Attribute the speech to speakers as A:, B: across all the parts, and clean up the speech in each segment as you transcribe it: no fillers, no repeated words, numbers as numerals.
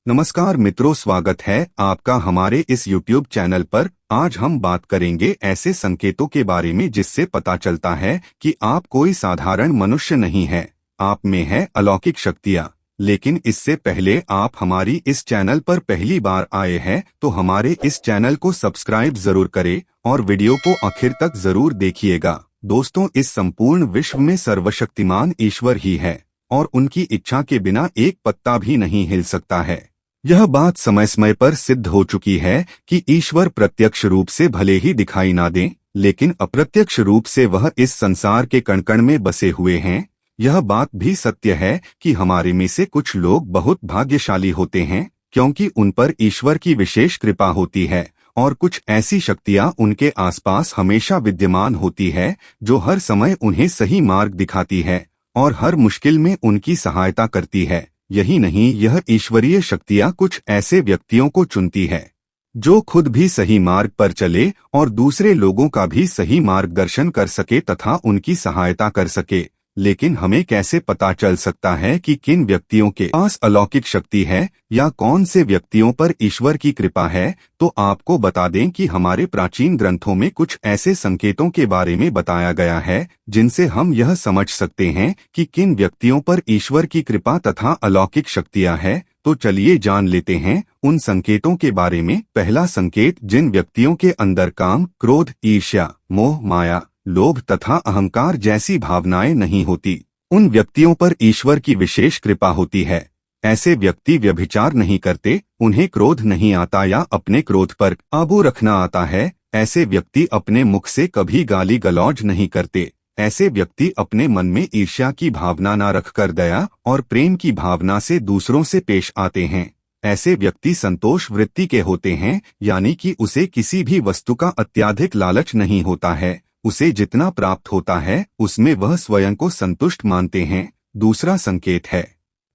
A: नमस्कार मित्रों, स्वागत है आपका हमारे इस YouTube चैनल पर। आज हम बात करेंगे ऐसे संकेतों के बारे में जिससे पता चलता है कि आप कोई साधारण मनुष्य नहीं है, आप में है अलौकिक शक्तियाँ। लेकिन इससे पहले आप हमारी इस चैनल पर पहली बार आए हैं तो हमारे इस चैनल को सब्सक्राइब जरूर करें और वीडियो को आखिर तक जरूर देखिएगा। दोस्तों, इस संपूर्ण विश्व में सर्वशक्तिमान ईश्वर ही है और उनकी इच्छा के बिना एक पत्ता भी नहीं हिल सकता है। यह बात समय समय पर सिद्ध हो चुकी है कि ईश्वर प्रत्यक्ष रूप से भले ही दिखाई ना दें, लेकिन अप्रत्यक्ष रूप से वह इस संसार के कण कण में बसे हुए हैं। यह बात भी सत्य है कि हमारे में से कुछ लोग बहुत भाग्यशाली होते हैं क्योंकि उन पर ईश्वर की विशेष कृपा होती है और कुछ ऐसी शक्तियां उनके आसपास हमेशा विद्यमान होती है जो हर समय उन्हें सही मार्ग दिखाती है और हर मुश्किल में उनकी सहायता करती है। यही नहीं, यह ईश्वरीय शक्तियां कुछ ऐसे व्यक्तियों को चुनती है जो खुद भी सही मार्ग पर चले और दूसरे लोगों का भी सही मार्गदर्शन कर सके तथा उनकी सहायता कर सके। लेकिन हमें कैसे पता चल सकता है कि किन व्यक्तियों के पास अलौकिक शक्ति है या कौन से व्यक्तियों पर ईश्वर की कृपा है? तो आपको बता दें कि हमारे प्राचीन ग्रंथों में कुछ ऐसे संकेतों के बारे में बताया गया है जिनसे हम यह समझ सकते हैं कि किन व्यक्तियों पर ईश्वर की कृपा तथा अलौकिक शक्तियां हैं। तो चलिए जान लेते हैं उन संकेतों के बारे में। पहला संकेत, जिन व्यक्तियों के अंदर काम, क्रोध, ईर्ष्या, मोह, माया, लोभ तथा अहंकार जैसी भावनाएं नहीं होती, उन व्यक्तियों पर ईश्वर की विशेष कृपा होती है। ऐसे व्यक्ति व्यभिचार नहीं करते, उन्हें क्रोध नहीं आता या अपने क्रोध पर काबू रखना आता है। ऐसे व्यक्ति अपने मुख से कभी गाली गलौज नहीं करते। ऐसे व्यक्ति अपने मन में ईर्ष्या की भावना न रखकर दया और प्रेम की भावना से दूसरों से पेश आते हैं। ऐसे व्यक्ति संतोष वृत्ति के होते हैं, यानी कि उसे किसी भी वस्तु का अत्यधिक लालच नहीं होता है। उसे जितना प्राप्त होता है उसमें वह स्वयं को संतुष्ट मानते हैं। दूसरा संकेत है,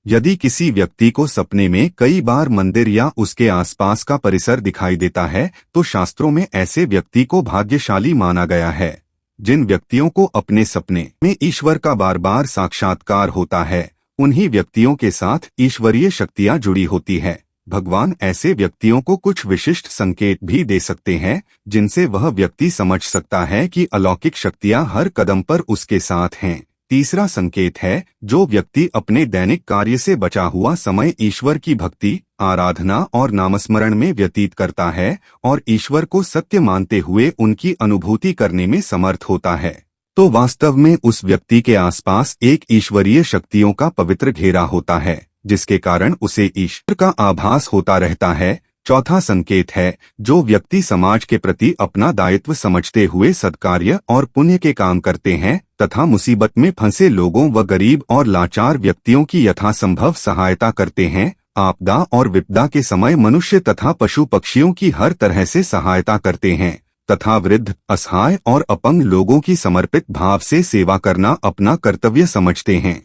A: यदि किसी व्यक्ति को सपने में कई बार मंदिर या उसके आसपास का परिसर दिखाई देता है तो शास्त्रों में ऐसे व्यक्ति को भाग्यशाली माना गया है। जिन व्यक्तियों को अपने सपने में ईश्वर का बार बार साक्षात्कार होता है, उन्हीं व्यक्तियों के साथ ईश्वरीय शक्तियां जुड़ी होती है। भगवान ऐसे व्यक्तियों को कुछ विशिष्ट संकेत भी दे सकते हैं जिनसे वह व्यक्ति समझ सकता है कि अलौकिक शक्तियां हर कदम पर उसके साथ हैं। तीसरा संकेत है, जो व्यक्ति अपने दैनिक कार्य से बचा हुआ समय ईश्वर की भक्ति, आराधना और नामस्मरण में व्यतीत करता है और ईश्वर को सत्य मानते हुए उनकी अनुभूति करने में समर्थ होता है, तो वास्तव में उस व्यक्ति के आसपास एक ईश्वरीय शक्तियों का पवित्र घेरा होता है जिसके कारण उसे ईश्वर का आभास होता रहता है। चौथा संकेत है, जो व्यक्ति समाज के प्रति अपना दायित्व समझते हुए सत्कार्य और पुण्य के काम करते हैं तथा मुसीबत में फंसे लोगों व गरीब और लाचार व्यक्तियों की यथासंभव सहायता करते हैं। आपदा और विपदा के समय मनुष्य तथा पशु पक्षियों की हर तरह से सहायता करते हैं तथा वृद्ध, असहाय और अपंग लोगों की समर्पित भाव से सेवा करना अपना कर्तव्य समझते हैं।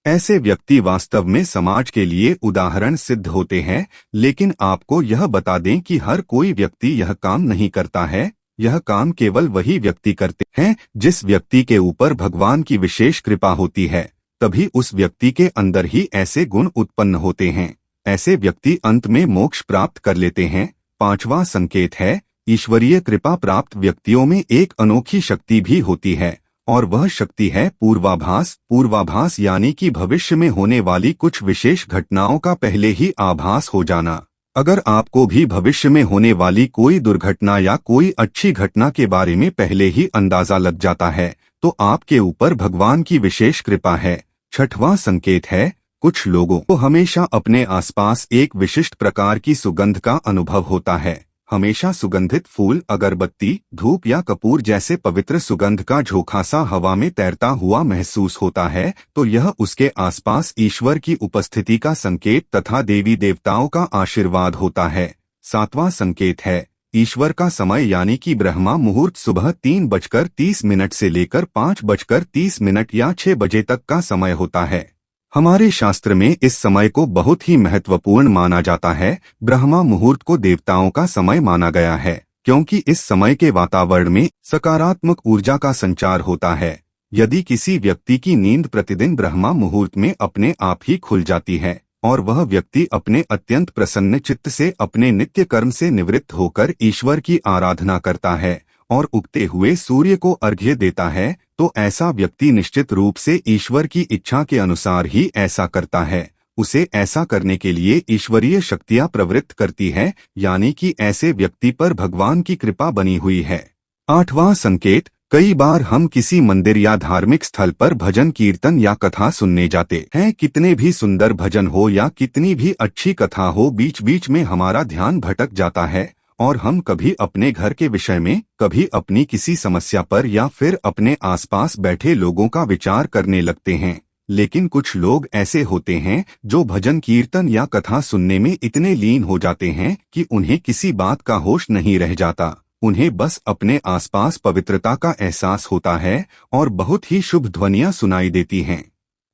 A: ऐसे व्यक्ति वास्तव में समाज के लिए उदाहरण सिद्ध होते हैं। लेकिन आपको यह बता दें कि हर कोई व्यक्ति यह काम नहीं करता है। यह काम केवल वही व्यक्ति करते हैं जिस व्यक्ति के ऊपर भगवान की विशेष कृपा होती है। तभी उस व्यक्ति के अंदर ही ऐसे गुण उत्पन्न होते हैं। ऐसे व्यक्ति अंत में मोक्ष प्राप्त कर लेते हैं। पांचवा संकेत है, ईश्वरीय कृपा प्राप्त व्यक्तियों में एक अनोखी शक्ति भी होती है और वह शक्ति है पूर्वाभास। पूर्वाभास यानी कि भविष्य में होने वाली कुछ विशेष घटनाओं का पहले ही आभास हो जाना। अगर आपको भी भविष्य में होने वाली कोई दुर्घटना या कोई अच्छी घटना के बारे में पहले ही अंदाजा लग जाता है तो आपके ऊपर भगवान की विशेष कृपा है। छठवां संकेत है, कुछ लोगों को हमेशा अपने आसपास एक विशिष्ट प्रकार की सुगंध का अनुभव होता है। हमेशा सुगंधित फूल, अगरबत्ती, धूप या कपूर जैसे पवित्र सुगंध का झोंका सा हवा में तैरता हुआ महसूस होता है तो यह उसके आसपास ईश्वर की उपस्थिति का संकेत तथा देवी देवताओं का आशीर्वाद होता है। सातवां संकेत है, ईश्वर का समय यानी कि ब्रह्मा मुहूर्त सुबह 3:30 से लेकर 5:30 या 6 बजे तक का समय होता है। हमारे शास्त्र में इस समय को बहुत ही महत्वपूर्ण माना जाता है। ब्रह्मा मुहूर्त को देवताओं का समय माना गया है क्योंकि इस समय के वातावरण में सकारात्मक ऊर्जा का संचार होता है। यदि किसी व्यक्ति की नींद प्रतिदिन ब्रह्मा मुहूर्त में अपने आप ही खुल जाती है और वह व्यक्ति अपने अत्यंत प्रसन्न चित्त से अपने नित्य कर्म से निवृत्त होकर ईश्वर की आराधना करता है और उगते हुए सूर्य को अर्घ्य देता है, तो ऐसा व्यक्ति निश्चित रूप से ईश्वर की इच्छा के अनुसार ही ऐसा करता है। उसे ऐसा करने के लिए ईश्वरीय शक्तियां प्रवृत्त करती है, यानी कि ऐसे व्यक्ति पर भगवान की कृपा बनी हुई है। 8वां संकेत, कई बार हम किसी मंदिर या धार्मिक स्थल पर भजन कीर्तन या कथा सुनने जाते हैं। कितने भी सुंदर भजन हो या कितनी भी अच्छी कथा हो, बीच बीच में हमारा ध्यान भटक जाता है और हम कभी अपने घर के विषय में, कभी अपनी किसी समस्या पर या फिर अपने आसपास बैठे लोगों का विचार करने लगते हैं। लेकिन कुछ लोग ऐसे होते हैं जो भजन कीर्तन या कथा सुनने में इतने लीन हो जाते हैं कि उन्हें किसी बात का होश नहीं रह जाता। उन्हें बस अपने आसपास पवित्रता का एहसास होता है और बहुत ही शुभ ध्वनियां सुनाई देती हैं।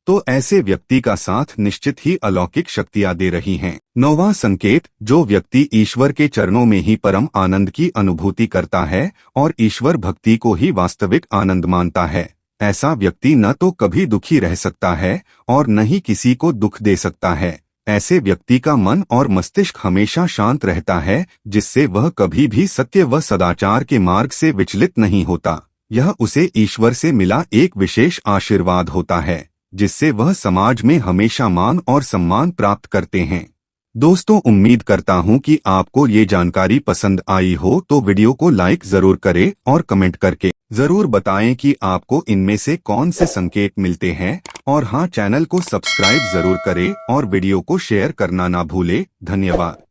A: तो ऐसे व्यक्ति का साथ निश्चित ही अलौकिक शक्तियां दे रही हैं। 9वां संकेत, जो व्यक्ति ईश्वर के चरणों में ही परम आनंद की अनुभूति करता है और ईश्वर भक्ति को ही वास्तविक आनंद मानता है, ऐसा व्यक्ति न तो कभी दुखी रह सकता है और न ही किसी को दुख दे सकता है। ऐसे व्यक्ति का मन और मस्तिष्क हमेशा शांत रहता है, जिससे वह कभी भी सत्य व सदाचार के मार्ग से विचलित नहीं होता। यह उसे ईश्वर से मिला एक विशेष आशीर्वाद होता है, जिससे वह समाज में हमेशा मान और सम्मान प्राप्त करते हैं। दोस्तों, उम्मीद करता हूं कि आपको ये जानकारी पसंद आई हो, तो वीडियो को लाइक जरूर करें और कमेंट करके जरूर बताएं कि आपको इनमें से कौन से संकेत मिलते हैं। और हाँ, चैनल को सब्सक्राइब जरूर करें और वीडियो को शेयर करना ना भूलें। धन्यवाद।